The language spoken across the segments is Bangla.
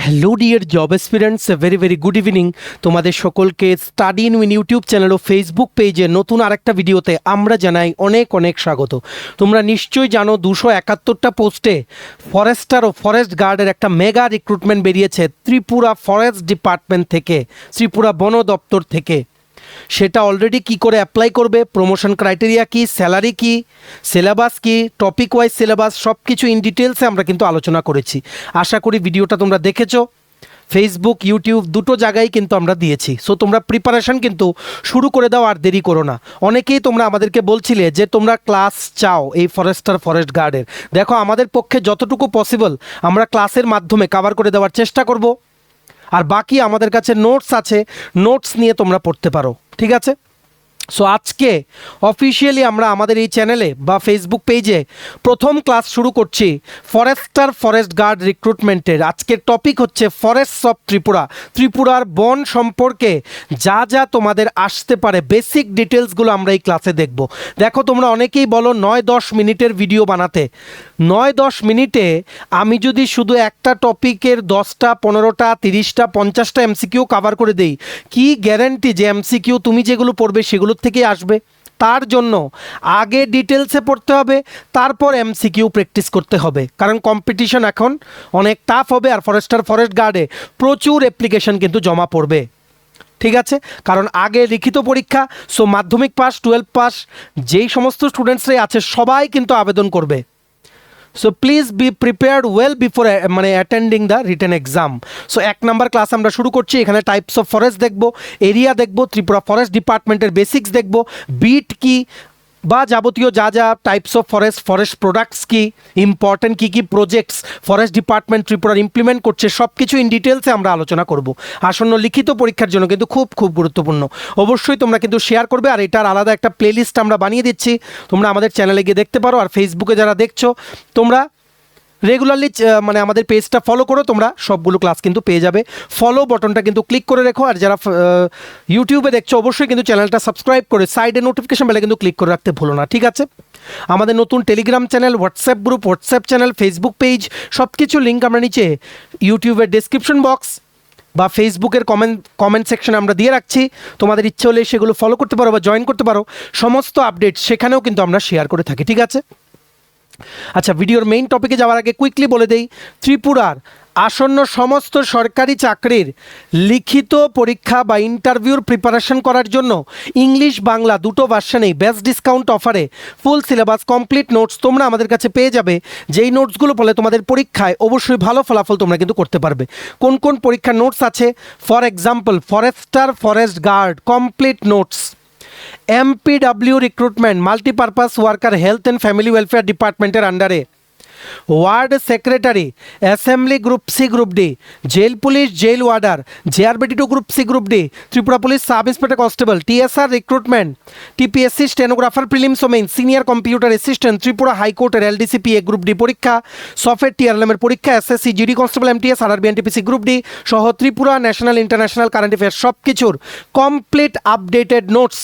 Hello dear job aspirants, very very good evening. তোমাদের সকলকে study in win YouTube channel ও ফেসবুক পেজে নতুন আরেকটা ভিডিওতে আমরা জানাই অনেক অনেক স্বাগত। তোমরা নিশ্চয়ই জানো 271টা পোস্টে ফরেস্টার ও ফরেস্ট গার্ডের একটা মেগা রিক্রুটমেন্ট বেরিয়েছে ত্রিপুরা ফরেস্ট ডিপার্টমেন্ট থেকে, ত্রিপুরা বন দপ্তর থেকে। সেটা অলরেডি কি করে অ্যাপ্লাই করবে, প্রমোশন ক্রাইটেরিয়া কি, স্যালারি কি, সিলেবাস কি, টপিক ওয়াইজ সিলেবাস সব কিছু ইন ডিটেলসে আমরা কিন্তু আলোচনা করেছি। আশা করি ভিডিওটা তোমরা দেখেছো। ফেসবুক, ইউটিউব দুটো জায়গায় কিন্তু আমরা দিয়েছি। সো তোমরা প্রিপারেশন কিন্তু শুরু করে দাও, আর দেরি করো না। অনেকেই তোমরা আমাদেরকে বলছিলে যে তোমরা ক্লাস চাও এই ফরেস্টার ফরেস্ট গার্ডের। দেখো, আমাদের পক্ষে যতটুকু পসিবল আমরা ক্লাসের মাধ্যমে কভার করে দেওয়ার চেষ্টা করব, আর বাকি আমাদের কাছে নোটস আছে, নোটস নিয়ে তোমরা পড়তে পারো, ঠিক আছে? সো আজকে অফিসিয়ালি আমরা আমাদের এই চ্যানেলে বা ফেসবুক পেজে প্রথম ক্লাস শুরু করছি ফরেস্টার ফরেস্ট গার্ড রিক্রুটমেন্টের। আজকের টপিক হচ্ছে ফরেস্টস অফ ত্রিপুরা, ত্রিপুরার বন সম্পর্কে যা যা তোমাদের আসতে পারে বেসিক ডিটেলসগুলো আমরা এই ক্লাসে দেখব। দেখো, তোমরা অনেকেই বলো 9-10 মিনিটের ভিডিও বানাতে। 9-10 মিনিটে আমি যদি শুধু একটা টপিকের 10টা 15টা 30টা 50টা এমসিকিউ কভার করে দেই, কি গ্যারান্টি যে এমসিকিউ তুমি যেগুলো পড়বে সেগুলোর থেকে আসবে? তার জন্য আগে ডিটেলসে পড়তে হবে, তারপর এমসিকিউ প্র্যাকটিস করতে হবে, কারণ কম্পিটিশন এখন অনেক টাফ হবে। আর ফরেস্টার ফরেস্ট গার্ডে প্রচুর অ্যাপ্লিকেশন কিন্তু জমা পড়বে, ঠিক আছে? কারণ আগে লিখিত পরীক্ষা। সো মাধ্যমিক পাস, 12 পাস যেই সমস্ত স্টুডেন্টসরাই আছে সবাই কিন্তু আবেদন করবে। So please be prepared well before attending the written exam. So 1 number class আমরা শুরু করছি। এখানে টাইপস অফ ফরেস্ট দেখব, এরিয়া দেখব, ত্রিপুরা ফরেস্ট ডিপার্টমেন্টের বেসিক্স দেখব, বিট কি বা যাবতীয় যা যা types of forest, forest products কি, ইম্পর্টেন্ট কী কী প্রজেক্টস ফরেস্ট ডিপার্টমেন্ট ত্রিপুরার ইমপ্লিমেন্ট করছে সব কিছু ইন ডিটেলসে আমরা আলোচনা করব। আসন্ন লিখিত পরীক্ষার জন্য কিন্তু খুব খুব গুরুত্বপূর্ণ। অবশ্যই তোমরা কিন্তু শেয়ার করবে, আর এটার আলাদা একটা প্লেলিস্ট আমরা বানিয়ে দিচ্ছি, তোমরা আমাদের চ্যানেলে গিয়ে দেখতে পারো। আর ফেসবুকে যারা দেখছো তোমরা রেগুলারলি আমাদের পেজটা ফলো করো, তোমরা সবগুলো ক্লাস কিন্তু পেয়ে যাবে। ফলো বটনটা কিন্তু ক্লিক করে রেখো। আর যারা ইউটিউবে দেখছো অবশ্যই কিন্তু চ্যানেলটা সাবস্ক্রাইব করে সাইডে নোটিফিকেশন বেলে কিন্তু ক্লিক করে রাখতে ভুলো না, ঠিক আছে? আমাদের নতুন Telegram channel, WhatsApp group, WhatsApp channel, Facebook page সব কিছুর লিঙ্ক আমরা নিচে ইউটিউবের ডেসক্রিপশন বক্স বা ফেসবুকের কমেন্ট সেকশনে আমরা দিয়ে রাখছি। তোমাদের ইচ্ছে হলে সেগুলো ফলো করতে পারো বা জয়েন করতে পারো। সমস্ত আপডেট সেখানেও কিন্তু আমরা শেয়ার করে থাকি, ঠিক আছে? আচ্ছা, ভিডিওর মেইন টপিকে যাওয়ার আগে কুইকলি বলে দেই, ত্রিপুরার আসন্ন সমস্ত সরকারি চাকরির লিখিত পরীক্ষা বা ইন্টারভিউর প্রিপারেশন করার জন্য ইংলিশ বাংলা দুটো ভার্সনেই বেস্ট ডিসকাউন্ট অফারে ফুল সিলেবাস কমপ্লিট নোটস তোমরা আমাদের কাছে পেয়ে যাবে। যেই নোটসগুলো বলে তোমাদের পরীক্ষায় অবশ্যই ভালো ফলাফল তোমরা কিন্তু করতে পারবে। কোন কোন পরীক্ষার নোটস আছে? For example, forester forest guard complete notes, MPW recruitment multipurpose worker health and family welfare ডিপার্টমেন্টের আন্ডারে, ward secretary assembly group C group D, jail police jail warder জেআরবিটি2 group C group D, Tripura police sub inspector constable, TSR recruitment, TPSC stenographer prelims ও main, senior computer assistant, Tripura হাইকোর্টের এলডিসিপি এ গ্রুপ ডি পরীক্ষা, সফটওয়্যার টিআরএলএমের পরীক্ষা, SSC GD constable MTS RRB NTPC group D সহ Tripura national international current affairs সব কিছুর কমপ্লিট আপডেটেড নোটস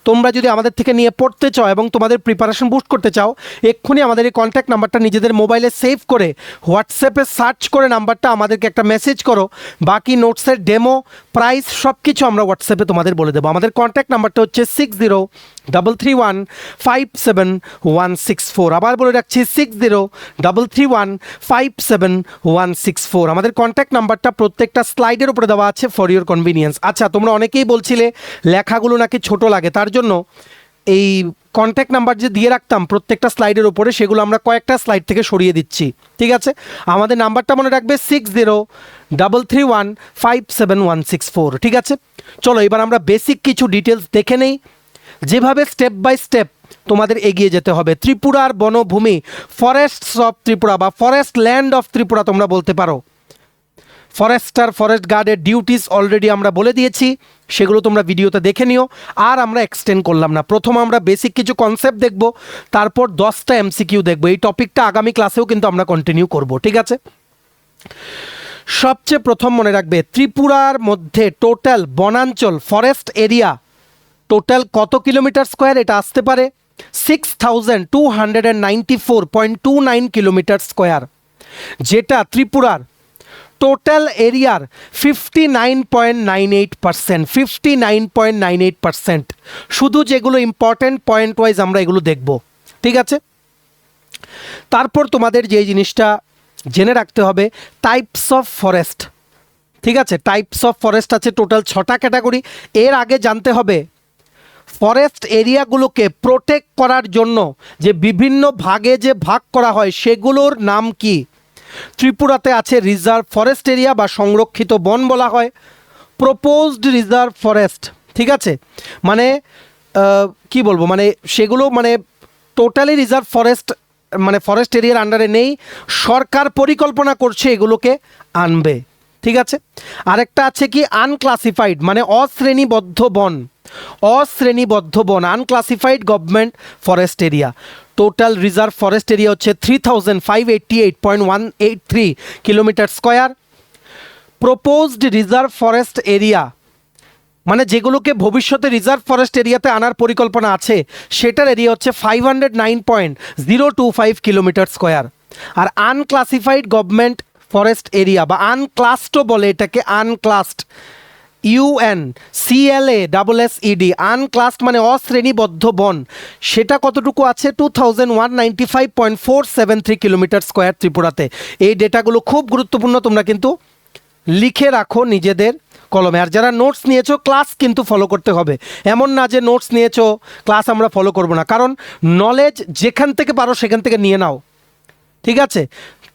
তোমরা যদি আমাদের থেকে নিয়ে পড়তে চাও এবং তোমাদের প্রিপারেশন বুস্ট করতে চাও, এক্ষুনি আমাদের এই কন্ট্যাক্ট নাম্বারটা নিজেদের মোবাইলে সেভ করে হোয়াটসঅ্যাপে সার্চ করে নাম্বারটা আমাদেরকে একটা মেসেজ করো। বাকি নোটসের ডেমো, প্রাইস সব কিছু আমরা হোয়াটসঅ্যাপে তোমাদের বলে দেবো। আমাদের কন্ট্যাক্ট নাম্বারটা হচ্ছে 6033157164। আবার বলে রাখছি 6033157164। আমাদের কন্ট্যাক্ট নাম্বারটা প্রত্যেকটা স্লাইডের উপরে দেওয়া আছে ফর ইউর কনভিনিয়েন্স। আচ্ছা, তোমরা অনেকেই বলছিলে লেখাগুলো নাকি ছোট লাগে, তার জন্য এই কন্ট্যাক্ট নাম্বার যে দিয়ে রাখতাম প্রত্যেকটা স্লাইডের উপরে, সেগুলো আমরা কয়েকটা স্লাইড থেকে সরিয়ে দিচ্ছি, ঠিক আছে? আমাদের নাম্বারটা মনে রাখবে 6033157164, ঠিক আছে? চলো এবার আমরা বেসিক কিছু ডিটেলস দেখে নেই, যেভাবে স্টেপ বাই স্টেপ তোমাদের এগিয়ে যেতে হবে। ত্রিপুরার বনভূমি, ফরেস্টস অফ ত্রিপুরা বা ফরেস্ট ল্যান্ড অফ ত্রিপুরা তোমরা বলতে পারো। ফরেস্টার ফরেস্ট গার্ডের ডিউটিস অলরেডি আমরা বলে দিয়েছি, সেগুলো তোমরা ভিডিওতে দেখে নিও, আর আমরা এক্সটেন্ড করলাম না। প্রথম আমরা বেসিক কিছু কনসেপ্ট দেখব, তারপর 10টা এমসিকিউ দেখব। এই টপিকটা আগামী ক্লাসেও কিন্তু আমরা কন্টিনিউ করব, ঠিক আছে? সবচেয়ে প্রথম মনে রাখবে, ত্রিপুরার মধ্যে টোটাল বনাঞ্চল ফরেস্ট এরিয়া টোটাল কত কিলোমিটার স্কোয়ার? এটা আসতে পারে 6294.29 কিলোমিটার স্কোয়ার, যেটা ত্রিপুরার টোটাল এরিয়ার 59.98%, 59.98%। শুধু যেগুলো ইম্পর্টেন্ট পয়েন্ট ওয়াইজ আমরা এগুলো দেখব, ঠিক আছে। তারপর তোমাদের যে জিনিসটা জেনে রাখতে হবে, টাইপস অফ ফরেস্ট, ঠিক আছে। টাইপস অফ ফরেস্ট আছে টোটাল 6টা ক্যাটাগরি। এর আগে জানতে হবে ফরেস্ট এরিয়াগুলোকে প্রোটেক্ট করার জন্য যে বিভিন্ন ভাগে যে ভাগ করা হয় সেগুলোর নাম কি। ত্রিপুরাতে আছে রিজার্ভ ফরেস্ট এরিয়া বা সংরক্ষিত বন বলা হয়, প্রপোজড রিজার্ভ ফরেস্ট, ঠিক আছে। মানে কি বলবো, মানে সেগুলো মানে টোটালি রিজার্ভ ফরেস্ট, মানে ফরেস্ট এরিয়ার আন্ডারে নেই, সরকার পরিকল্পনা করছে এগুলোকে আনবে, ঠিক আছে। আরেকটা আছে কি আনক্লাসিফাইড, মানে অশ্রেণীবদ্ধ বন, অশ্রেণীবদ্ধ বন, unclassified government forest area. Total reserve forest area হচ্ছে 3588.183 kilometre square. Proposed reserve forest area মানে যেগুলোকে ভবিষ্যতে রিজার্ভ ফরেস্ট এরিয়াতে আনার পরিকল্পনা আছে সেটার এরিয়া হচ্ছে 509.025 কিলোমিটার স্কোয়ার। আর আনক্লাসিফাইড গভর্নমেন্ট ফরেস্ট এরিয়া বা আনক্লাসডও বলে এটাকে, আনক্লাসড, UNCLASSED, আনক্লাসড মানে অশ্রেণীবদ্ধ বন, সেটা কতটুকু আছে 2195.473 কিলোমিটার স্কোয়ার ত্রিপুরাতে। এই ডেটাগুলো খুব গুরুত্বপূর্ণ, তোমরা কিন্তু লিখে রাখো নিজেদের কলমে। আর যারা নোটস নিয়েছো ক্লাস কিন্তু ফলো করতে হবে, এমন না যে নোটস নিয়েছো ক্লাস আমরা ফলো করব না, কারণ নলেজ যেখান থেকে পারো সেখান থেকে নিয়ে নাও, ঠিক আছে।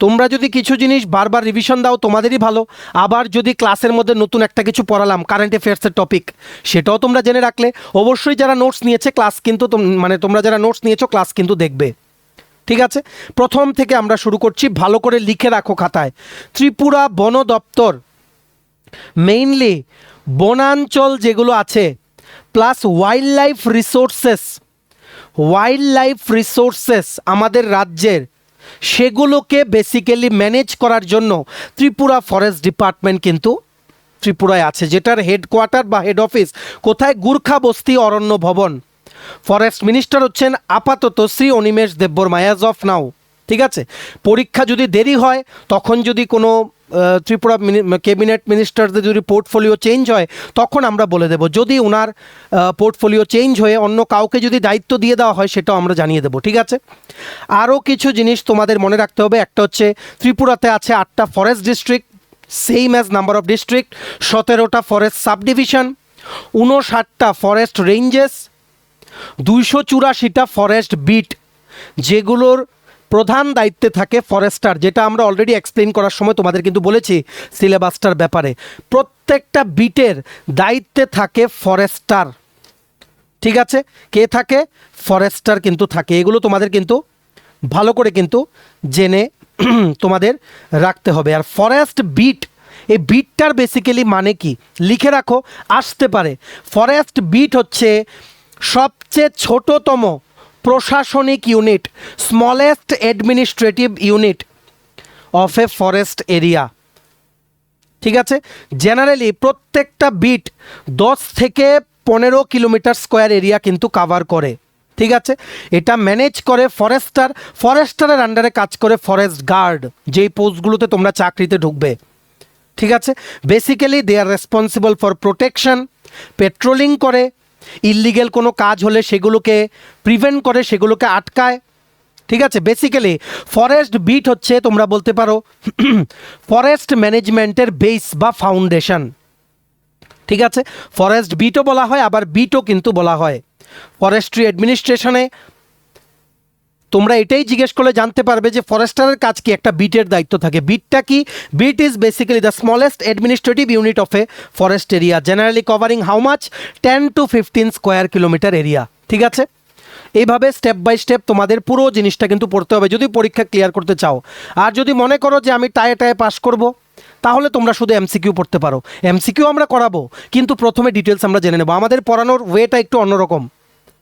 তোমরা যদি কিছু জিনিস বারবার রিভিশন দাও তোমাদেরই ভালো, আবার যদি ক্লাসের মধ্যে নতুন একটা কিছু পড়ালাম কারেন্ট অ্যাফেয়ার্সের টপিক, সেটাও তোমরা জেনে রাখলে। অবশ্যই যারা নোটস নিয়েছে ক্লাস কিন্তু মানে তোমরা যারা নোটস নিয়েছো ক্লাস কিন্তু দেখবে, ঠিক আছে। প্রথম থেকে আমরা শুরু করছি, ভালো করে লিখে রাখো খাতায়। ত্রিপুরা বন দপ্তর মেইনলি বনাঞ্চল যেগুলো আছে প্লাস ওয়াইল্ড লাইফ রিসোর্সেস আমাদের রাজ্যের, সেগুলোকে বেসিক্যালি ম্যানেজ করার জন্য ত্রিপুরা ফরেস্ট ডিপার্টমেন্ট কিন্তু ত্রিপুরায় আছে, যেটার হেডকোয়ার্টার বা হেড অফিস কোথায়, গুর্খা বস্তি অরণ্য ভবন। ফরেস্ট মিনিস্টার হচ্ছেন আপাতত শ্রী অনিমেষ দেববর্মা অ্যাজ অফ নাও, ঠিক আছে। পরীক্ষা যদি দেরি হয়, তখন যদি কোনো ত্রিপুরা ক্যাবিনেট মিনিস্টারদের যদি পোর্টফোলিও চেঞ্জ হয় তখন আমরা বলে দেব, যদি ওনার পোর্টফোলিও চেঞ্জ হয়ে অন্য কাউকে যদি দায়িত্ব দিয়ে দেওয়া হয় সেটাও আমরা জানিয়ে দেবো, ঠিক আছে। আরও কিছু জিনিস তোমাদের মনে রাখতে হবে, একটা হচ্ছে ত্রিপুরাতে আছে 8টা forest district, same as number of district, 17টা ফরেস্ট সাব ডিভিশন, 59টা ফরেস্ট রেঞ্জেস, 284টা ফরেস্ট বিট, যেগুলোর প্রধান দায়িত্বে থাকে ফরেস্টার, যেটা আমরা অলরেডি এক্সপ্লেন করার সময় তোমাদের কিন্তু বলেছি সিলেবাসটার ব্যাপারে। প্রত্যেকটা বিটের দায়িত্বে থাকে ফরেস্টার, ঠিক আছে। কে থাকে? ফরেস্টার কিন্তু থাকে। এগুলো তোমাদের কিন্তু ভালো করে কিন্তু জেনে তোমাদের রাখতে হবে। আর ফরেস্ট বিট, এই বিটটার বেসিক্যালি মানে কি লিখে রাখো, আসতে পারে। ফরেস্ট বিট হচ্ছে সবচেয়ে ছোটতম প্রশাসনিক unit, smallest administrative unit of a forest area, ঠিক আছে। জেনারেলি প্রত্যেকটা বিট 10 থেকে 15 কিলোমিটার স্কোয়ার এরিয়া কিন্তু কাভার করে, ঠিক আছে। এটা ম্যানেজ করে ফরেস্টার, ফরেস্টারের আন্ডারে কাজ করে ফরেস্ট গার্ড, যেই পোস্টগুলোতে তোমরা চাকরিতে ঢুকবে, ঠিক আছে। Basically they are responsible for protection, patrolling করে, ইললিগেল কোনো কাজ হলে সেগুলোকে প্রিভেন্ট করে, সেগুলোকে আটকায়, ঠিক আছে। বেসিক্যালি ফরেস্ট বিট হচ্ছে তোমরা বলতে পারো ফরেস্ট ম্যানেজমেন্টের বেস বা ফাউন্ডেশন, ঠিক আছে। ফরেস্ট বিটও বলা হয়, আবার বিটও কিন্তু বলা হয়। ফরেস্ট্রি অ্যাডমিনিস্ট্রেশনে তোমরা এটাই জিজ্ঞেস করলে জানতে পারবে যে ফরেস্টারের কাজ কি, একটা বিটের দায়িত্ব থাকে। বিটটা কি? Beat is basically the smallest administrative unit of a forest area, generally covering how much 10 to 15 square kilometre area, ঠিক আছে। এইভাবে স্টেপ বাই স্টেপ তোমাদের পুরো জিনিসটা কিন্তু পড়তে হবে যদি পরীক্ষা ক্লিয়ার করতে চাও। আর যদি মনে করো যে আমি টায়ে পাস করব, তাহলে তোমরা শুধু এমসিকিউ পড়তে পারো। এমসিকিউ আমরা করাবো, কিন্তু প্রথমে ডিটেলস আমরা জেনে নেব। আমাদের পড়ানোর ওয়েটা একটু অন্যরকম,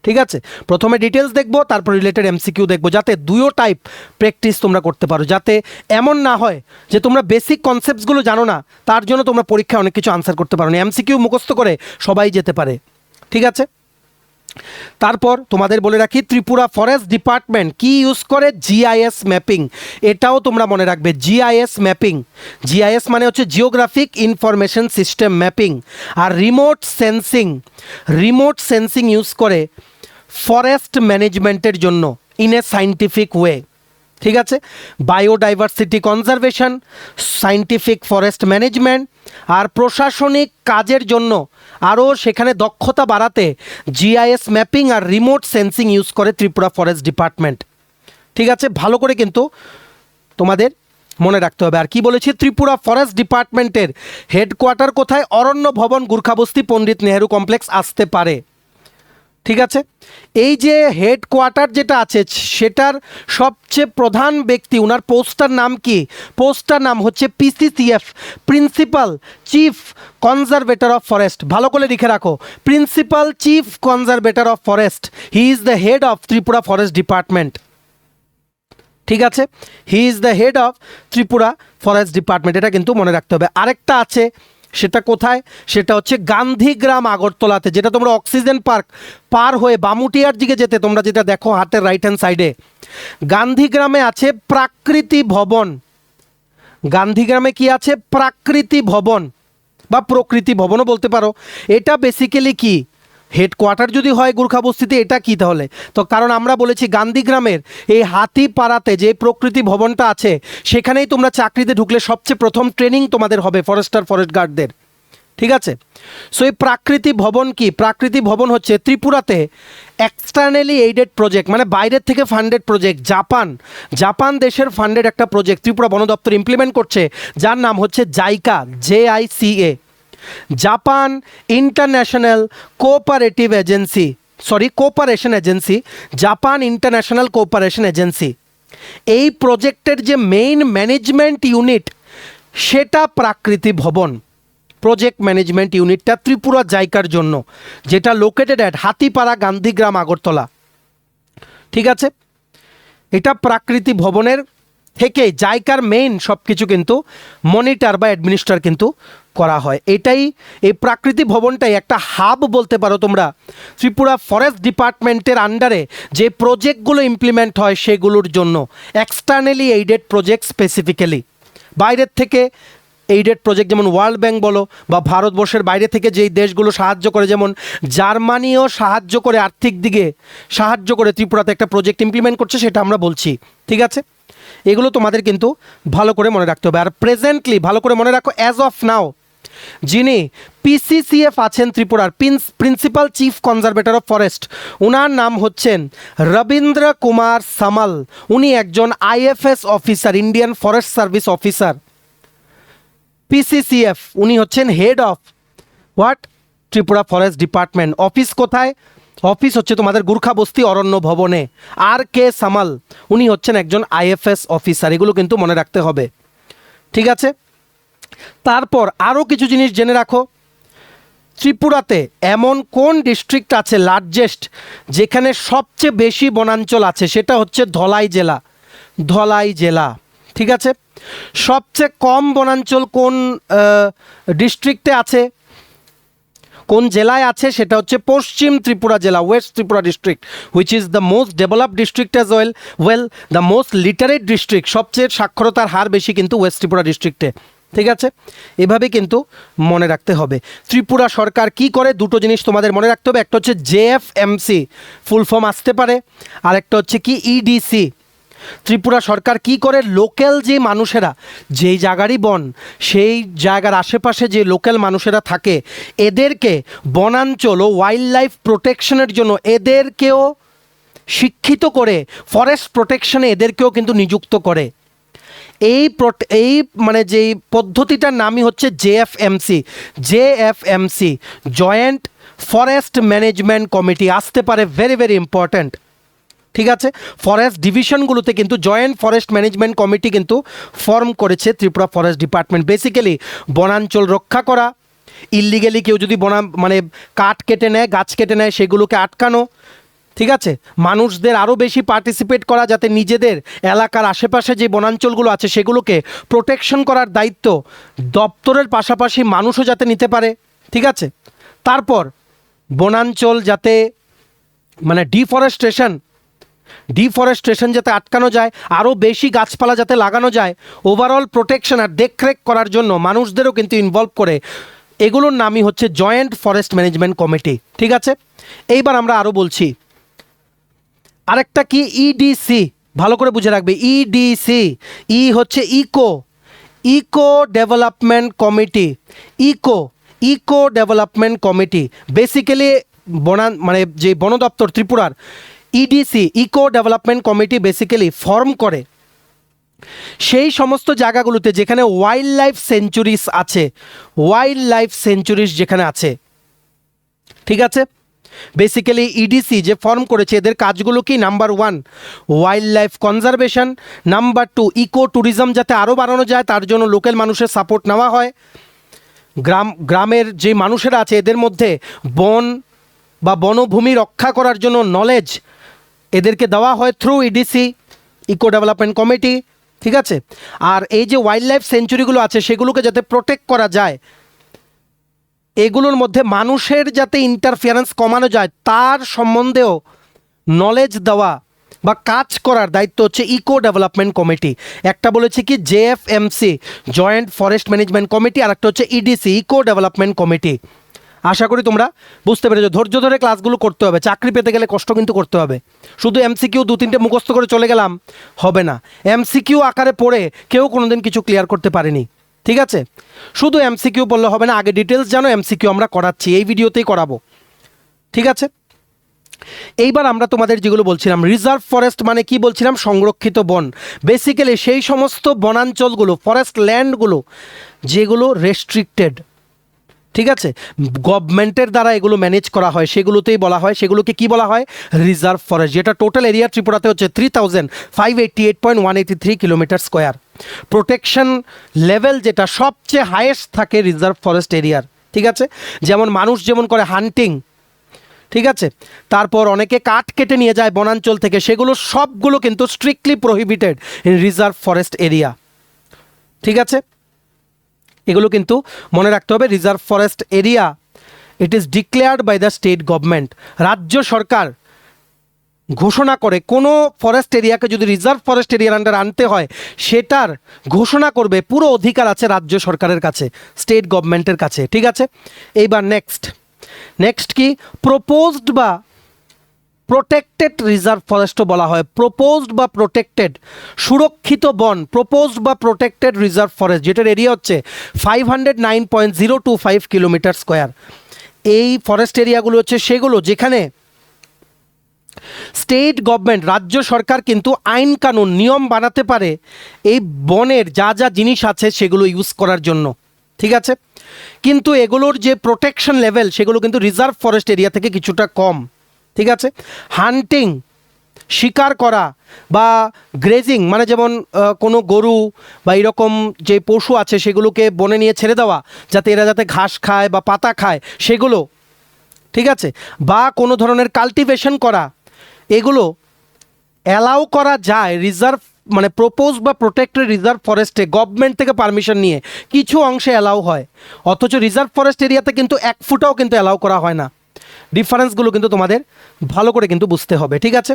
ঠিক আছে। প্রথমে ডিটেলস দেখবো, তারপর রিলেটেড এমসিকিউ দেখবো, যাতে দুইও টাইপ প্র্যাকটিস তোমরা করতে পারো, যাতে এমন না হয় যে তোমরা বেসিক কনসেপ্টসগুলো জানো না, তার জন্য তোমরা পরীক্ষায় অনেক কিছু আনসার করতে পারো না। এমসিকিউ মুখস্থ করে সবাই যেতে পারে, ঠিক আছে। তারপর তোমাদের বলে রাখি ত্রিপুরা ফরেস্ট ডিপার্টমেন্ট কি ইউজ করে, জিআইএস ম্যাপিং। এটাও তোমরা মনে রাখবে, জিআইএস ম্যাপিং। জিআইএস মানে হচ্ছে জিওগ্রাফিক ইনফরমেশন সিস্টেম ম্যাপিং। আর রিমোট সেন্সিং ইউজ করে ফরেস্ট ম্যানেজমেন্টের জন্য ইন এ সাইন্টিফিক ওয়ে। ঠিক আছে, biodiversity conservation, scientific forest management আর প্রশাসনিক কাজের জন্য আরও সেখানে দক্ষতা বাড়াতে জিআইএস ম্যাপিং আর রিমোট সেন্সিং ইউজ করে ত্রিপুরা ফরেস্ট ডিপার্টমেন্ট। ঠিক আছে, ভালো করে কিন্তু তোমাদের মনে রাখতে হবে। আর কি বলেছি, ত্রিপুরা ফরেস্ট ডিপার্টমেন্টের হেডকোয়ার্টার কোথায়? অরণ্য ভবন, গুর্খাবস্তি, পণ্ডিত নেহেরু কমপ্লেক্স আসতে পারে। ঠিক আছে, এই যে হেডকোয়ার্টার যেটা আছে সেটার সবচেয়ে প্রধান ব্যক্তি, ওনার পোস্টার নাম কি? পোস্টার নাম হচ্ছে PCCF, principal chief conservator of forest. ভালো করে লিখে রাখো, principal chief conservator of forest, he is the head of Tripura forest department. ঠিক আছে, he is the head of Tripura forest department, এটা কিন্তু মনে রাখতে হবে। আরেকটা আছে, সেটা কোথায়? সেটা হচ্ছে গান্ধীগ্রাম আগরতলাতে, যেটা তোমরা অক্সিজেন পার্ক পার হয়ে বামুটিয়ার দিকে যেতে তোমরা যেটা দেখো হাতের রাইট হ্যান্ড সাইডে, গান্ধীগ্রামে আছে প্রাকৃতি ভবন। গান্ধীগ্রামে কি আছে? প্রাকৃতি ভবন বা প্রকৃতি ভবনও বলতে পারো। এটা বেসিক্যালি কি, হেডকোয়ার্টার যদি হয় গুর্খাবস্তিতে, এটা কি তাহলে? তো কারণ আমরা বলেছি গান্ধীগ্রামের এই হাতিপাড়াতে যে প্রকৃতি ভবনটা আছে সেখানেই তোমরা চাকরিতে ঢুকলে সবচেয়ে প্রথম ট্রেনিং তোমাদের হবে ফরেস্টার ফরেস্ট গার্ডদের। ঠিক আছে, সো এই প্রাকৃতি ভবন কি? প্রাকৃতি ভবন হচ্ছে ত্রিপুরাতে এক্সটার্নালি এইডেড প্রজেক্ট, মানে বাইরের থেকে ফান্ডেড প্রজেক্ট। জাপান দেশের ফান্ডেড একটা প্রজেক্ট ত্রিপুরা বন দপ্তর ইমপ্লিমেন্ট করছে, যার নাম হচ্ছে JICA, JICA, Japan international cooperation agency, Japan international cooperation agency. এই প্রজেক্টের যে মেইন ম্যানেজমেন্ট ইউনিট সেটা প্রাকৃতি ভবন। প্রজেক্ট ম্যানেজমেন্ট ইউনিটটা ত্রিপুরা জাইকার জন্য, যেটা লোকেটেড অ্যাট হাতিপাড়া, গান্ধীগ্রাম, আগরতলা। ঠিক আছে, এটা প্রাকৃতি ভবনের থেকে জাইকার মেইন সব কিছু কিন্তু মনিটর বা অ্যাডমিনিস্ট্রার কিন্তু করা হয়। এই প্রাকৃতি ভবনটাই একটা হাব বলতে পারো তোমরা ত্রিপুরা ফরেস্ট ডিপার্টমেন্টের আন্ডারে যে প্রজেক্টগুলো ইমপ্লিমেন্ট হয় সেগুলোর জন্য, এক্সটার্নালি এইডেড প্রজেক্ট স্পেসিফিক্যালি। বাইরের থেকে এইডেড প্রজেক্ট যেমন ওয়ার্ল্ড ব্যাংক বলো বা ভারতবর্ষের বাইরে থেকে যেই দেশগুলো সাহায্য করে, যেমন জার্মানিও সাহায্য করে, আর্থিক দিকে সাহায্য করে ত্রিপুরাতে একটা প্রজেক্ট ইমপ্লিমেন্ট করছে, সেটা আমরা বলছি। ঠিক আছে, এগুলো তোমাদের কিন্তু ভালো করে মনে রাখতে হবে। আর প্রেজেন্টলি ভালো করে মনে রাখো, অ্যাজ অফ নাও যিনি পিসিসিএফ আছেন ত্রিপুরার principal chief conservator of forest, ওনার নাম হচ্ছেন রবীন্দ্র কুমার সামাল। উনি একজন IFS officer, Indian forest service officer. PCCF উনি হচ্ছেন head of what? Tripura forest department. Office কোথায়? অফিস হচ্ছে তোমাদের গুর্খাবস্তি অরণ্য ভবনে। RK সামাল উনি হচ্ছেন একজন IFS অফিসার, এগুলো কিন্তু মনে রাখতে হবে। ঠিক আছে, তারপর আরও কিছু জিনিস জেনে রাখো। ত্রিপুরাতে এমন কোন ডিস্ট্রিক্ট আছে লার্জেস্ট, যেখানে সবচেয়ে বেশি বনাঞ্চল আছে? সেটা হচ্ছে ধলাই জেলা। ঠিক আছে, সবচেয়ে কম বনাঞ্চল কোন ডিস্ট্রিক্টে আছে, কোন জেলায় আছে? সেটা হচ্ছে পশ্চিম ত্রিপুরা জেলা, West Tripura district, which is the most developed district as well the most literate district. সবচেয়ে সাক্ষরতার হার বেশি কিন্তু ওয়েস্ট ত্রিপুরা ডিস্ট্রিক্টে। ঠিক আছে, এভাবে কিন্তু মনে রাখতে হবে। ত্রিপুরা সরকার কি করে, দুটো জিনিস তোমাদের মনে রাখতে হবে। একটা হচ্ছে JFMC, ফুল ফর্ম আসতে পারে, আর একটা হচ্ছে কি EDC। ত্রিপুরা সরকার কি করে, লোকাল যে মানুষেরা, যেই জায়গারই বন সেই জায়গার আশেপাশে যে লোকাল মানুষেরা থাকে, এদেরকে বনাঞ্চল ও ওয়াইল্ড লাইফ প্রোটেকশনের জন্য এদেরকেও শিক্ষিত করে ফরেস্ট প্রোটেকশনে এদেরকেও কিন্তু নিযুক্ত করে। এই মানে যেই পদ্ধতিটার নামই হচ্ছে JFMC, joint forest management committee. আসতে পারে, ভেরি ভেরি ইম্পর্ট্যান্ট। ঠিক আছে, ফরেস্ট ডিভিশনগুলোতে কিন্তু জয়েন্ট ফরেস্ট ম্যানেজমেন্ট কমিটি কিন্তু ফর্ম করেছে ত্রিপুরা ফরেস্ট ডিপার্টমেন্ট। বেসিক্যালি বনাঞ্চল রক্ষা করা, ইল্লিগেলি কেউ যদি কাঠ কেটে নেয়, গাছ কেটে নেয়, সেগুলোকে আটকানো। ঠিক আছে, মানুষদের আরও বেশি পার্টিসিপেট করা, যাতে নিজেদের এলাকার আশেপাশে যে বনাঞ্চলগুলো আছে সেগুলোকে প্রোটেকশন করার দায়িত্ব দপ্তরের পাশাপাশি মানুষও যাতে নিতে পারে। ঠিক আছে, তারপর বনাঞ্চল যাতে মানে ডিফরেস্টেশন যাতে আটকানো যায়, আরও বেশি গাছপালা যাতে লাগানো যায়, ওভারঅল প্রোটেকশন আর দেখরেখ করার জন্য মানুষদেরও কিন্তু ইনভলভ করে, এগুলোর নামই হচ্ছে জয়েন্ট ফরেস্ট ম্যানেজমেন্ট কমিটি। ঠিক আছে, এইবার আমরা আরও বলছি আরেকটা কি, ইডিসি, ভালো করে বুঝে রাখবে, ইডিসি, ই হচ্ছে eco development committee, eco development committee basically মানে যে বন দপ্তর ত্রিপুরার EDC eco development committee basically form করে সেই সমস্ত জায়গাগুলোতে যেখানে ওয়াইল্ড লাইফ সেঞ্চুরিজ যেখানে আছে। ঠিক আছে, বেসিক্যালি ইডিসি যে ফর্ম করেছে এদের কাজগুলো কি, number 1 wildlife conservation, number 2 eco tourism যাতে আরও বাড়ানো যায় তার জন্য লোকাল মানুষের সাপোর্ট নেওয়া হয়, গ্রামের যে মানুষেরা আছে এদের মধ্যে বন বা বনভূমি রক্ষা করার জন্য নলেজ এদেরকে দেওয়া হয় through EDC eco development committee. ঠিক আছে, আর এই যে ওয়াইল্ড লাইফ সেঞ্চুরিগুলো আছে সেগুলোকে যাতে প্রোটেক্ট করা যায়, এগুলোর মধ্যে মানুষের যাতে ইন্টারফিয়ারেন্স কমানো যায় তার সম্বন্ধেও নলেজ দেওয়া বা কাজ করার দায়িত্ব হচ্ছে ইকো ডেভেলপমেন্ট কমিটি। একটা বলেছি কি জেএফএমসি জয়েন্ট ফরেস্ট ম্যানেজমেন্ট কমিটি, আর একটা হচ্ছে ইডিসি ইকো ডেভেলপমেন্ট কমিটি। আশা করি তোমরা বুঝতে পেরেছো, ধৈর্য ধরে ক্লাসগুলো করতে হবে, চাকরি পেতে গেলে কষ্ট কিন্তু করতে হবে। শুধু এমসিকিউ 2-3টে মুখস্থ করে চলে গেলাম হবে না, এমসিকিউ আকারে পড়ে কেউ কোনোদিন কিছু ক্লিয়ার করতে পারেনি। ঠিক আছে, শুধু এমসিকিউ বললে হবে না, আগে ডিটেলস জানো, এমসিকিউ আমরা করাচ্ছি, এই ভিডিওতেই করাবো। ঠিক আছে, এইবার আমরা তোমাদের যেগুলো বলছিলাম রিজার্ভ ফরেস্ট মানে কি বলছিলাম, সংরক্ষিত বন, বেসিক্যালি সেই সমস্ত বনাঞ্চলগুলো ফরেস্ট ল্যান্ডগুলো যেগুলো রেস্ট্রিক্টেড। ঠিক আছে, গভর্নমেন্টের দ্বারা এগুলো ম্যানেজ করা হয় সেগুলোতেই বলা হয়, সেগুলোকে কি বলা হয়, রিজার্ভ ফরেস্ট, যেটা টোটাল এরিয়া ত্রিপুরাতে হচ্ছে 3588.183 কিলোমিটার স্কোয়ার। প্রোটেকশন লেভেল যেটা সবচেয়ে হাইয়েস্ট থাকে রিজার্ভ ফরেস্ট এরিয়ার। ঠিক আছে, যেমন মানুষ যেমন করে হান্টিং, ঠিক আছে, তারপর অনেকে কাঠ কেটে নিয়ে যায় বনাঞ্চল থেকে, সেগুলো সবগুলো কিন্তু strictly prohibited in reserve forest area. ঠিক আছে, এগুলো কিন্তু মনে রাখতে হবে। Reserve forest area it is declared by the state government, রাজ্য সরকার ঘোষণা করে কোনো ফরেস্ট এরিয়াকে যদি রিজার্ভ ফরেস্ট এরিয়ার আন্ডার আনতে হয় সেটার ঘোষণা করবে, পুরো অধিকার আছে রাজ্য সরকারের কাছে, স্টেট গভর্নমেন্টের কাছে। ঠিক আছে, এইবার নেক্সট কি, প্রপোজড বা প্রোটেক্টেড রিজার্ভ ফরেস্টও বলা হয়, প্রপোজড বা প্রোটেক্টেড সুরক্ষিত বন, প্রপোজড বা প্রোটেক্টেড রিজার্ভ ফরেস্ট যেটার এরিয়া হচ্ছে 509.025 কিলোমিটার স্কোয়ার। এই ফরেস্ট এরিয়াগুলো হচ্ছে সেগুলো যেখানে স্টেট গভর্নমেন্ট রাজ্য সরকার কিন্তু আইন কানুন নিয়ম বানাতে পারে এই বনের যা যা জিনিস আছে সেগুলো ইউজ করার জন্য। ঠিক আছে, কিন্তু এগুলোর যে প্রোটেকশন লেভেল সেগুলো কিন্তু রিজার্ভ ফরেস্ট এরিয়া থেকে কিছুটা কম। ঠিক আছে, হান্টিং শিকার করা বা গ্রেজিং মানে যেমন কোনো গরু বা এরকম যে পশু আছে সেগুলোকে বনে নিয়ে ছেড়ে দেওয়া যাতে এরা যাতে ঘাস খায় বা পাতা খায় সেগুলো, ঠিক আছে, বা কোনো ধরনের কাল্টিভেশন করা, এগুলো অ্যালাউ করা যায় রিজার্ভ মানে প্রপোজ বা প্রোটেক্টেড রিজার্ভ ফরেস্টে গভর্নমেন্ট থেকে পারমিশন নিয়ে কিছু অংশে অ্যালাউ হয়, অথচ রিজার্ভ ফরেস্ট এরিয়াতে কিন্তু 1 ফুটাও কিন্তু অ্যালাউ করা হয় না। ডিফারেন্সগুলো কিন্তু তোমাদের ভালো করে কিন্তু বুঝতে হবে। ঠিক আছে,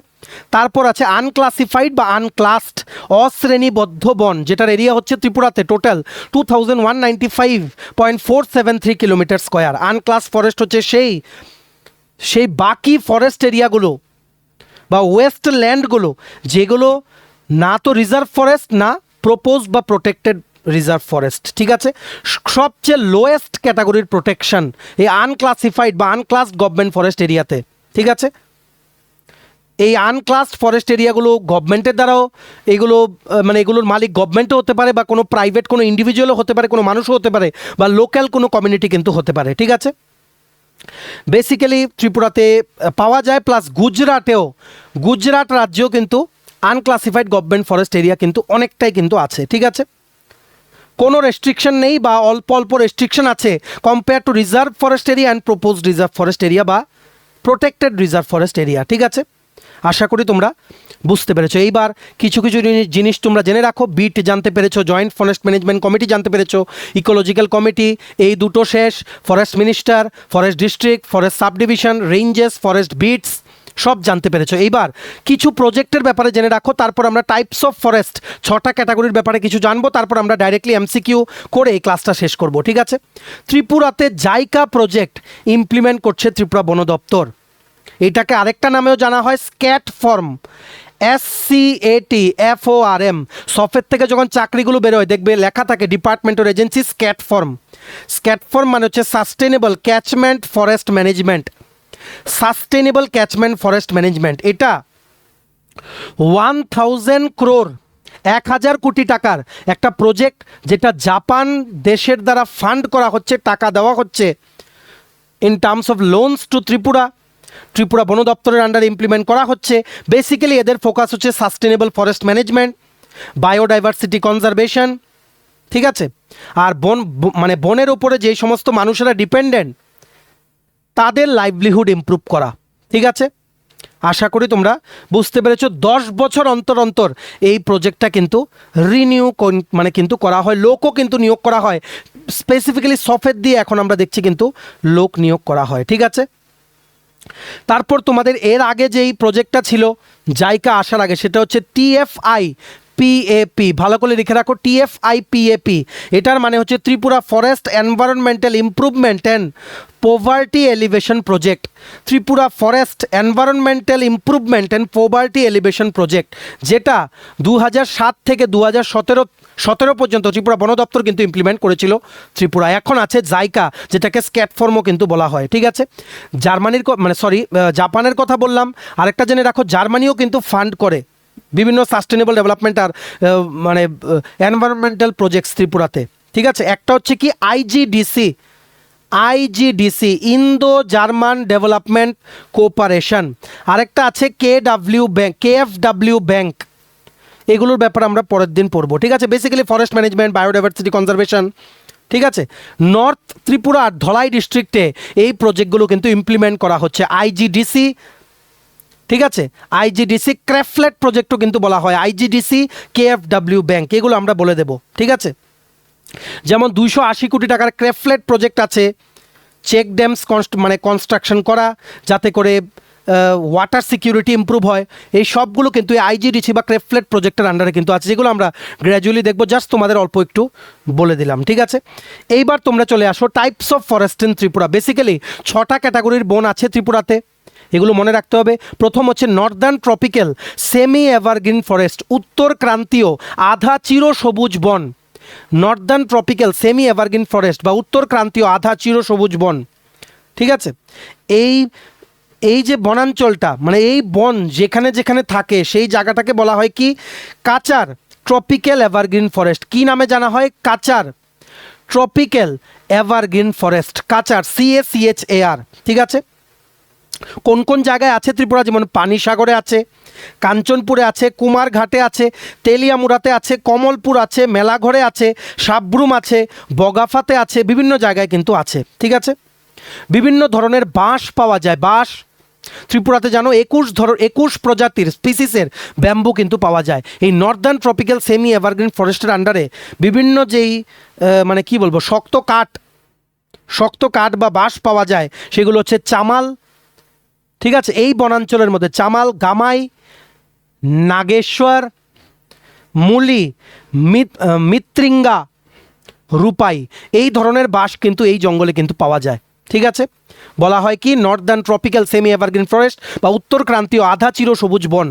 তারপর আছে আনক্লাসিফাইড বা আনক্লাসড অশ্রেণীবদ্ধ বন, যেটার এরিয়া হচ্ছে ত্রিপুরাতে টোটাল 2195.473 কিলোমিটার স্কোয়ার। আনক্লাস ফরেস্ট হচ্ছে সেই বাকি ফরেস্ট এরিয়াগুলো বা ওয়েস্ট ল্যান্ডগুলো যেগুলো না তো রিজার্ভ ফরেস্ট না প্রপোজ বা প্রোটেক্টেড রিজার্ভ ফরেস্ট। ঠিক আছে, সবচেয়ে লোয়েস্ট ক্যাটাগরির প্রোটেকশন এই আনক্লাসিফাইড বা আনক্লাসড গভর্নমেন্ট ফরেস্ট এরিয়াতে। ঠিক আছে, এই আনক্লাসড ফরেস্ট এরিয়াগুলো গভর্নমেন্টের দ্বারাও এগুলো মানে এগুলোর মালিক গভর্নমেন্টও হতে পারে বা কোনো প্রাইভেট কোনো ইন্ডিভিজুয়ালও হতে পারে, কোনো মানুষও হতে পারে বা লোকাল কোনো কমিউনিটি কিন্তু হতে পারে। ঠিক আছে, বেসিক্যালি ত্রিপুরাতে পাওয়া যায়, প্লাস গুজরাট রাজ্যেও কিন্তু আনক্লাসিফাইড গভর্নমেন্ট ফরেস্ট এরিয়া কিন্তু অনেকটাই কিন্তু আছে। ঠিক আছে, কোনো রেস্ট্রিকশন নেই বা অল্প অল্প রেস্ট্রিকশন আছে compare to reserve forest area and proposed reserve forest area বা প্রোটেক্টেড রিজার্ভ ফরেস্ট এরিয়া। ঠিক আছে, আশা করি তোমরা বুঝতে পেরেছো। এইবার কিছু জিনিস তোমরা জেনে রাখো, বিট জানতে পেরেছো, জয়েন্ট ফরেস্ট ম্যানেজমেন্ট কমিটি জানতে পেরেছো, ইকোলজিক্যাল কমিটি, এই দুটো শেষ, forest minister, forest district, forest sub division, ranges, forest beats, সব জানতে পেরেছো। এইবার কিছু প্রজেক্টের ব্যাপারে জেনে রাখো, তারপর আমরা টাইপস অফ ফরেস্ট 6টা ক্যাটাগরির ব্যাপারে কিছু জানবো, তারপর আমরা ডাইরেক্টলি এমসিকিউ করে এই ক্লাসটা শেষ করব, ঠিক আছে। ত্রিপুরাতে জাইকা প্রজেক্ট ইমপ্লিমেন্ট করছে ত্রিপুরা বন দপ্তর। এটাকে আরেকটা নামেও জানা হয় স্ক্যাট ফর্ম, SCATFORM। সফের থেকে যখন চাকরিগুলো বেরোয় দেখবে লেখা থাকে department or agency Scat form. Scat form মানে হচ্ছে sustainable catchment forest management, sustainable catchment forest management. এটা 1000 crore 1000 কোটি টাকার একটা প্রজেক্ট, যেটা জাপান দেশের দ্বারা ফান্ড করা হচ্ছে, টাকা দেওয়া হচ্ছে in terms of loans to Tripura বন দপ্তরের আন্ডারে ইমপ্লিমেন্ট করা হচ্ছে। বেসিক্যালি এদের ফোকাস হচ্ছে sustainable forest management, biodiversity conservation, ঠিক আছে। আর মানে বনের উপরে যেই সমস্ত মানুষেরা ডিপেন্ডেন্ট তাদের লাইভলিহুড ইমপ্রুভ করা, ঠিক আছে। আশা করি তোমরা বুঝতে পেরেছো। 10 বছর অন্তর অন্তর এই প্রজেক্টটা কিন্তু রিনিউ মানে কিন্তু করা হয়, লোকও কিন্তু নিয়োগ করা হয়। স্পেসিফিক্যালি সফের দিয়ে এখন আমরা দেখছি কিন্তু লোক নিয়োগ করা হয়, ঠিক আছে। তারপর তোমাদের এর আগে যেই প্রজেক্টটা ছিল জাইকা আসার আগে, সেটা হচ্ছে TFIPAP। ভালো করে লিখে রাখো, TFIPAP। এটার মানে হচ্ছে Tripura forest environmental improvement and poverty elevation project. Tripura forest environmental improvement and poverty elevation project, যেটা 2007 থেকে 2017 পর্যন্ত ত্রিপুরা বন দপ্তর কিন্তু ইমপ্লিমেন্ট করেছিল ত্রিপুরা। এখন আছে জাইকা, যেটাকে স্ক্যাট ফর্মও কিন্তু বলা হয়, ঠিক আছে। জাপানের কথা বললাম। আরেকটা জেনে রাখো, জার্মানিও কিন্তু ফান্ড করে বিভিন্ন সাস্টেনেবল ডেভেলপমেন্ট আর মানে এনভায়রনমেন্টাল প্রজেক্টস ত্রিপুরাতে, ঠিক আছে। একটা হচ্ছে কি আইজিডিসি ইন্দো জার্মান ডেভেলপমেন্ট কোঅপারেশন, আরেকটা আছে KFW ব্যাংক। এগুলোর ব্যাপারে আমরা পরের দিন পড়বো, ঠিক আছে। Basically forest management, biodiversity conservation, ঠিক আছে। নর্থ ত্রিপুরা ধলাই ডিস্ট্রিক্টে এই প্রজেক্টগুলো কিন্তু ইমপ্লিমেন্ট করা হচ্ছে। আইজিডিসি, ঠিক আছে। আইজিডিসি ক্র্যাফলেট প্রজেক্টও কিন্তু বলা হয়, আইজিডিসি KFW ব্যাংক, এগুলো আমরা বলে দেব, ঠিক আছে। যেমন 280 কোটি টাকার ক্র্যাফলেট প্রজেক্ট আছে, চেক ড্যামস মানে কনস্ট্রাকশন করা যাতে করে ওয়াটার সিকিউরিটি ইমপ্রুভ হয়। এই সবগুলো কিন্তু আইজিডিসি বা ক্র্যাফলেট প্রজেক্টের আন্ডারে কিন্তু আছে, যেগুলো আমরা গ্র্যাজুয়ালি দেখবো। জাস্ট তোমাদের অল্প একটু বলে দিলাম, ঠিক আছে। এইবার তোমরা চলে আসো types of forest in Tripura. Basically 6টা ক্যাটাগরির বন আছে ত্রিপুরাতে, এগুলো মনে রাখতে হবে। প্রথম হচ্ছে Northern tropical semi evergreen forest, উত্তর ক্রান্তীয় আধা চিরসবুজ বন। Northern tropical semi evergreen forest বা উত্তর ক্রান্তীয় আধা চিরসবুজ বন, ঠিক আছে। এই যে বনাঞ্চলটা, মানে এই বন যেখানে যেখানে থাকে সেই জায়গাটাকে বলা হয় কি কাচার ট্রপিক্যাল এভারগ্রিন ফরেস্ট। কি নামে জানা হয়? কাচার ট্রপিক্যাল এভারগ্রিন ফরেস্ট, কাচার CACHAR, ঠিক আছে। কোন কোন জায়গায় আছে ত্রিপুরা? যেমন পানিসাগরে আছে, কাঞ্চনপুরে আছে, কুমারঘাটে আছে, তেলিয়ামুড়াতে আছে, কমলপুর আছে, মেলাঘরে আছে, সাবরুম আছে, বগাফাতে আছে, বিভিন্ন জায়গায় কিন্তু আছে, ঠিক আছে। বিভিন্ন ধরনের বাঁশ পাওয়া যায়। বাঁশ ত্রিপুরাতে জানো 21 প্রজাতির স্পিসিসের ব্যাম্বু কিন্তু পাওয়া যায়। এই নর্দার্ন ট্রপিক্যাল সেমি এভারগ্রিন ফরেস্টের আন্ডারে বিভিন্ন যেই মানে কি বলবো শক্ত কাঠ বা বাঁশ পাওয়া যায়, সেগুলো হচ্ছে চামাল, ঠিক আছে। এই বনাঞ্চলের মধ্যে চামাল, গামাই, নাগেশ্বর, মুলি, মিত্রিঙ্গা, রূপাই, এই ধরনের বাঁশ কিন্তু এই জঙ্গলে কিন্তু পাওয়া যায়, ঠিক আছে। বলা হয় কি Northern tropical semi evergreen forest বা উত্তর ক্রান্তীয় আধা চিরসবুজ বন।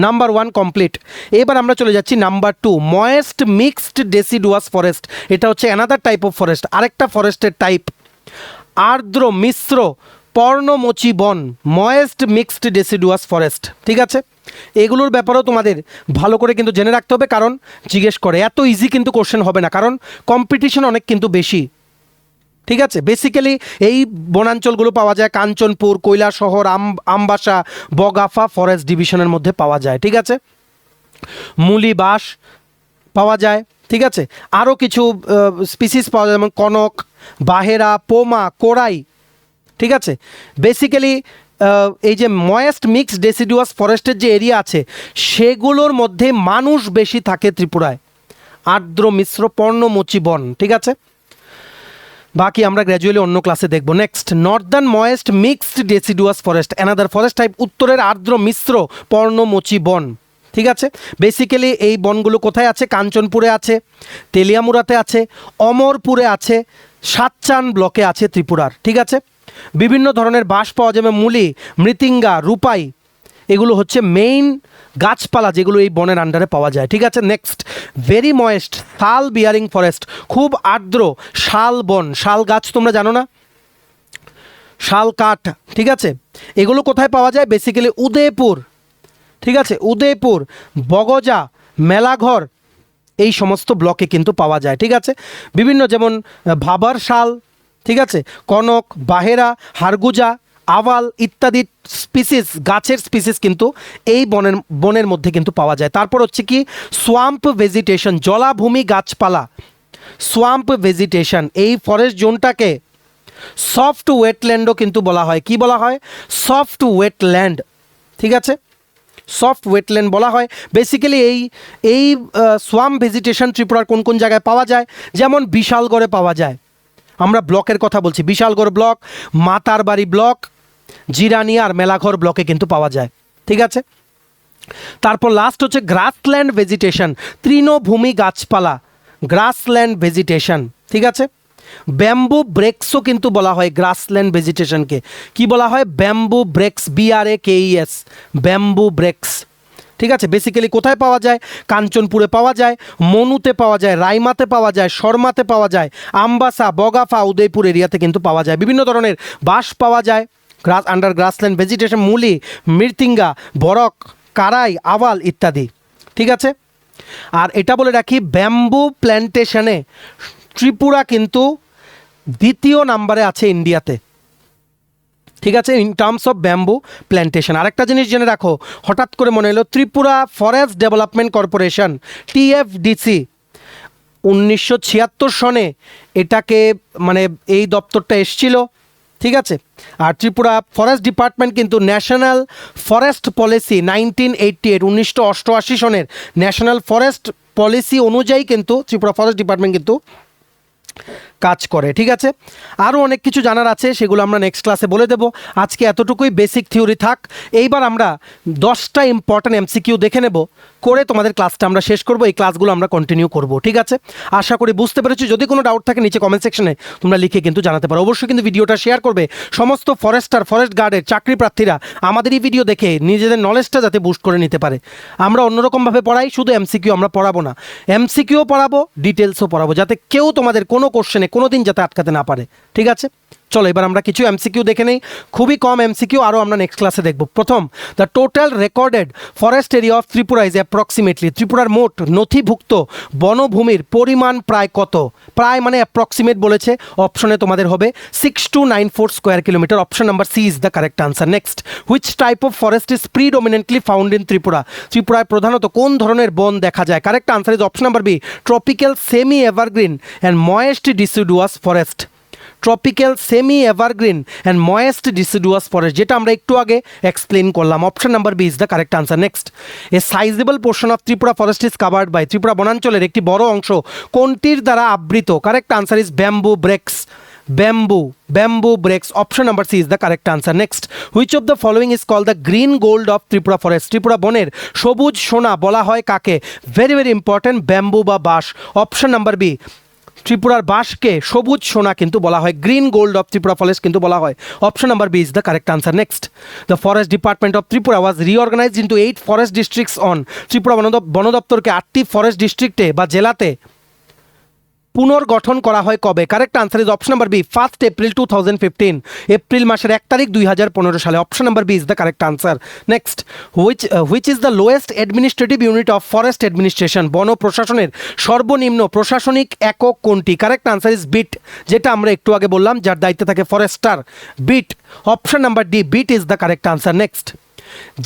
Number 1 complete. এবার আমরা চলে যাচ্ছি number 2, moist mixed deciduous forest. এটা হচ্ছে অ্যানাদার টাইপ অফ ফরেস্ট, আরেকটা ফরেস্টের টাইপ। আর্দ্র মিশ্র পর্ণমোচী বন, ময়েস্ট মিক্সড ডেসিডুয়াস ফরেস্ট, ঠিক আছে। এগুলোর ব্যাপারেও তোমাদের ভালো করে কিন্তু জেনে রাখতে হবে, কারণ জিজ্ঞেস করে। এত ইজি কিন্তু কোশ্চেন হবে না, কারণ কম্পিটিশন অনেক কিন্তু বেশি, ঠিক আছে। বেসিক্যালি এই বনাঞ্চলগুলো পাওয়া যায় কাঞ্চনপুর, কৈলাসহর, আমবাসা, বগাফা ফরেস্ট ডিভিশনের মধ্যে পাওয়া যায়, ঠিক আছে। মুলি বাঁশ পাওয়া যায়, ঠিক আছে। আরও কিছু স্পিসিস পাওয়া যায়, যেমন কনক, বাহেরা, পোমা, কোরাই, ঠিক আছে। বেসিক্যালি এই যে ময়েস্ট মিক্সড ডেসিডুয়াস ফরেস্টের যে এরিয়া আছে সেগুলোর মধ্যে মানুষ বেশি থাকে ত্রিপুরায়। আর্দ্র মিশ্র পর্ণমোচী বন, ঠিক আছে। বাকি আমরা গ্র্যাজুয়ালি অন্য ক্লাসে দেখব। Next, Northern moist mixed deciduous forest, another forest type, উত্তরের আর্দ্র মিশ্র পর্ণমোচী বন। ঠিক আছে, বেসিক্যালি এই বনগুলো কোথায় আছে? কাঞ্চনপুরে আছে, তেলিয়ামুড়াতে আছে, অমরপুরে আছে, সাতচান ব্লকে আছে ত্রিপুরার। ঠিক আছে, বিভিন্ন ধরনের বাঁশ পাওয়া যাবে, মুলি, মৃতিঙ্গা, রূপাই, এগুলো হচ্ছে মেইন গাছপালা যেগুলো এই বনের আন্ডারে পাওয়া যায়। ঠিক আছে, নেক্সট, ভেরি ময়েস্ট শাল বিয়ারিং ফরেস্ট, খুব আর্দ্র শাল বন। শাল গাছ তোমরা জানো না, শাল কাঠ। ঠিক আছে, এগুলো কোথায় পাওয়া যায়? বেসিক্যালি উদয়পুর। ঠিক আছে, উদয়পুর, বগজা, মেলাঘর, এই সমস্ত ব্লকে কিন্তু পাওয়া যায়। ঠিক আছে, বিভিন্ন যেমন ভাবার শাল, ঠিক আছে, কনক, বাহেরা, হারগুজা, আওয়াল ইত্যাদি স্পিসিস, গাছের স্পিসিস কিন্তু এই বনের মধ্যে কিন্তু পাওয়া যায়। তারপর হচ্ছে কি সোয়াম্প ভেজিটেশন, জলাভূমি গাছপালা, সোয়াম্প ভেজিটেশন। এই ফরেস্ট জোনটাকে সফট ওয়েটল্যান্ডও কিন্তু বলা হয়। কি বলা হয়? Soft wetland. ঠিক আছে, সফট ওয়েটল্যান্ড বলা হয়। বেসিক্যালি এই সোয়াম্প ভেজিটেশন ত্রিপুরার কোন কোন জায়গায় পাওয়া যায়? যেমন বিশালগড়ে পাওয়া যায়, আমরা ব্লকের কথা বলছি, বিশালগড় ব্লক, মাতারবাড়ি ব্লক, জিরানিয়া আর মেলাঘর ব্লকে কিন্তু পাওয়া যায়। ঠিক আছে, তারপর লাস্ট হচ্ছে গ্রাসল্যান্ড ভেজিটেশন, তৃণভূমি গাছপালা, গ্রাসল্যান্ড ভেজিটেশন। ঠিক আছে, ব্যাম্বু ব্রেক্সও কিন্তু বলা হয় গ্রাসল্যান্ড ভেজিটেশনকে। কি বলা হয়? Bamboo breaks, BRAKES, bamboo breaks. ঠিক আছে, বেসিক্যালি কোথায় পাওয়া যায়? কাঞ্চনপুরে পাওয়া যায়, মনুতে পাওয়া যায়, রাইমাতে পাওয়া যায়, শর্মাতে পাওয়া যায়, আমবাসা, বগাফা, উদয়পুর এরিয়াতে কিন্তু পাওয়া যায়। বিভিন্ন ধরনের বাঁশ পাওয়া যায় আন্ডার গ্রাসল্যান্ড ভেজিটেশন, মুলি, মৃতিঙ্গা, বরক, কারাই, আওয়াল ইত্যাদি। ঠিক আছে, আর এটা বলে রাখি, ব্যাম্বু প্ল্যান্টেশনে ত্রিপুরা কিন্তু দ্বিতীয় নাম্বারে আছে ইন্ডিয়াতে। ঠিক আছে, in terms of bamboo plantation. আরেকটা জিনিস জেনে রাখো, হঠাৎ করে মনে এলো, Tripura forest development corporation, TFDC, 1976 সনে এটাকে মানে এই দপ্তরটা এসছিল। ঠিক আছে, আর ত্রিপুরা ফরেস্ট ডিপার্টমেন্ট কিন্তু ন্যাশনাল ফরেস্ট পলিসি 1988, 1988 সনের ন্যাশনাল ফরেস্ট পলিসি অনুযায়ী কিন্তু ত্রিপুরা ফরেস্ট ডিপার্টমেন্ট কিন্তু কাজ করে। ঠিক আছে, আরও অনেক কিছু জানার আছে, সেগুলো আমরা নেক্সট ক্লাসে বলে দেবো। আজকে এতটুকুই বেসিক থিওরি থাক। এইবার আমরা 10টা ইম্পর্ট্যান্ট MCQ দেখে নেব, করে তোমাদের ক্লাসটা আমরা শেষ করব। এই ক্লাসগুলো আমরা কন্টিনিউ করব। ঠিক আছে, আশা করি বুঝতে পেরেছি। যদি কোনো ডাউট থাকে নিচে কমেন্ট সেকশনে তোমরা লিখে কিন্তু জানাতে পারো। অবশ্যই কিন্তু ভিডিওটা শেয়ার করবে। সমস্ত ফরেস্টার, ফরেস্ট গার্ডের চাকরি প্রার্থীরা আমাদের এই ভিডিও দেখে নিজেদের নলেজটা যাতে বুস্ট করে নিতে পারে। আমরা অন্যরকমভাবে পড়াই, শুধু MCQ আমরা পড়াবো না, MCQও পড়াবো, ডিটেলসও পড়াবো, যাতে কেউ তোমাদের কোনো কোশ্চেনে কোনো দিন যাতে আটকাতে না পারে। ঠিক আছে, চলো এবার আমরা কিছু MCQ দেখে নেই। খুবই কম MCQ, আরও আমরা নেক্সট ক্লাসে দেখব। প্রথম, the total recorded forest area of Tripura is approximately, ত্রিপুরার মোট নথিভুক্ত বনভূমির পরিমাণ প্রায় কত? প্রায় মানে অ্যাপ্রক্সিমেট বলেছে। অপশনে তোমাদের হবে 6294 square kilometre. Option number C is the correct answer. Next, which type of forest is predominantly found in Tripura, ত্রিপুরায় প্রধানত কোন ধরনের বন দেখা যায়? Correct answer is option number B, tropical semi evergreen and moist deciduous forest. Tropical semi evergreen and moist deciduous forest, যেটা আমরা একটু আগে এক্সপ্লেন করলাম। Option number B is the correct answer. Next, a sizeable portion of Tripura forest is covered by, Tripura বনাঞ্চলের একটি বড় অংশ কোনটির দ্বারা আবৃত? Correct answer is bamboo brakes, bamboo brakes. Option number C is the correct answer. Next, which of the following is call the green gold of Tripura forest, Tripura বনের সবুজ সোনা বলা হয় কাকে? ভেরি ভেরি ইম্পর্টেন্ট, ব্যাম্বু বা বাঁশ। অপশন নাম্বার বি, ত্রিপুরার বাঁশকে সবুজ সোনা কিন্তু বলা হয়, green gold of Tripura forest কিন্তু বলা হয়। Option number B is the correct answer. Next, the forest department of Tripura was reorganised into 8 forest districts on, Tripura বন দপ্তরকে 8টি ফরেস্ট ডিস্ট্রিক্টে বা জেলাতে পুনর্গঠন করা হয় কবে? Correct answer is option number B, 1 April 2015, April মাসের 1 তারিখ 2015 সালে। Option number B is the correct answer. Next, which is the lowest administrative unit of forest administration, বন প্রশাসনের সর্বনিম্ন প্রশাসনিক একক কোনটি? কারেক্ট আনসার ইজ বিট, যেটা আমরা একটু আগে বললাম, যার দায়িত্বে থাকে forester, beat. Option number D, beat is the correct answer. Next,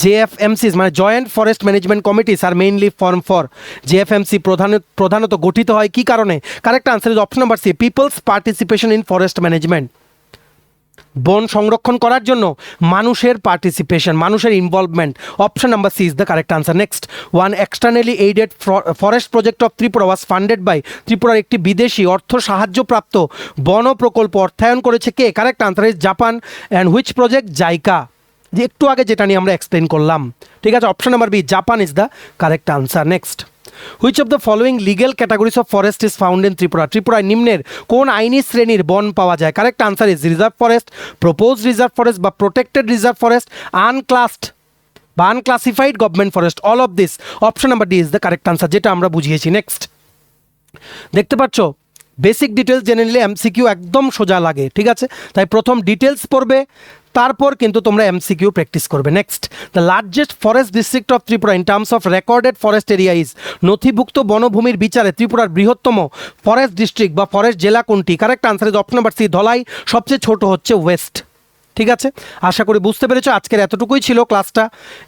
JFMCs মানে joint forest management committees are mainly form for, JFMC প্রধানত গঠিত হয় কি কারণে? Correct answer is option number C, people's participation in forest management. বন সংরক্ষণ করার জন্য মানুষের পার্টিসিপেশন, মানুষের involvement. Option number C is the correct answer. Next, one externally aided forest project of Tripura was funded by, ত্রিপুরার একটি বিদেশি অর্থ সাহায্যপ্রাপ্ত বন প্রকল্প অর্থায়ন করেছে কে? Correct answer is Japan. And which project? JICA, যে একটু আগে যেটা নিয়ে আমরা এক্সপ্লেন করলাম। ঠিক আছে, option number B Japan is the correct answer. Next, which of the following legal categories of forest is found in Tripura? ত্রিপুরায় নিম্নের কোন আইনি শ্রেণীর বন পাওয়া যায়? Correct answer is reserve forest, propose reserve forest বা প্রোটেক্টেড রিজার্ভ ফরেস্ট, আনক্লাসড বা unclassified government forest, all of this. Option number D is the correct answer, যেটা আমরা বুঝিয়েছি। নেক্সট, দেখতে পাচ্ছ বেসিক ডিটেলস জেনে নিলে এমসিকিউ একদম সোজা লাগে। ঠিক আছে, তাই প্রথম ডিটেলস পড়বে, তারপর কিন্তু তোমরা এমসিকিউ প্র্যাকটিস করবে। Next, the largest forest district of Tripura in terms of recorded forest area is, নথিভুক্ত বনভূমির বিচারে ত্রিপুরার বৃহত্তম ফরেস্ট ডিস্ট্রিক্ট বা ফরেস্ট জেলা কোনটি? Correct answer is option number C Dhalai, সবচেয়ে ছোট হচ্ছে ওয়েস্ট। ঠিক আছে, আশা করি বুঝতে পেরেছো। আজকের এতটুকুই ছিল ক্লাসটা।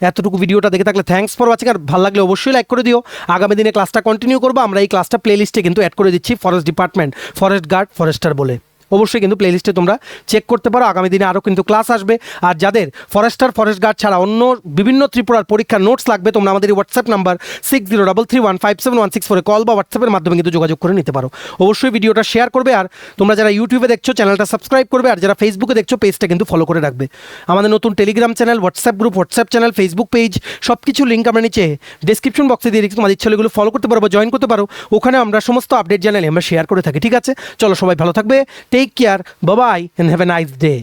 এতটুকু ভিডিওটা দেখে থাকলে থ্যাঙ্কস ফর ওয়াচিং। আর ভালো লাগলে অবশ্যই লাইক করে দিও। আগামী দিনে ক্লাসটা কন্টিনিউ করবো। আমরা এই ক্লাসটা প্লেলিস্টে কিন্তু অ্যাড করে দিচ্ছি, forest department, forest guard, forester বলে। অবশ্যই কিন্তু প্লেলিস্টে তোমরা চেক করতে পারো। আগামী দিনে আরও কিন্তু ক্লাস আসবে। আর যাদের ফরেস্টার, ফরেস্ট গার্ড ছাড়া অন্য বিভিন্ন ত্রিপুরার পরীক্ষার নোটস লাগবে, তোমরা আমাদের হোয়াটসঅ্যাপ নাম্বার 6033157164 কল বা হোয়াটসঅ্যাপের মাধ্যমে কিন্তু যোগাযোগ করে নিতে পারো। অবশ্যই ভিডিওটা শেয়ার করবে। আর তোমরা যারা ইউটিউবে দেখছো চ্যানেলটা সাবস্ক্রাইব করবে, আর যারা ফেসবুকে দেখছো পেজটা কিন্তু ফলো করে রাখবে। আমাদের নতুন Telegram channel, WhatsApp group, WhatsApp channel, Facebook page, সব কিছু লিঙ্ক আমরা নিচে ডিসক্রিপশন বক্সে দিয়ে রেখেছি। তোমাদের ইচ্ছা হলে এগুলো ফলো করতে পারো বা জয়েন করতে পারো। ওখানে আমরা সমস্ত আপডেট চ্যানেলে আমরা শেয়ার করে থাকি। ঠিক আছে, চলো সবাই ভালো থাকবে। Take care, bye, and have a nice day.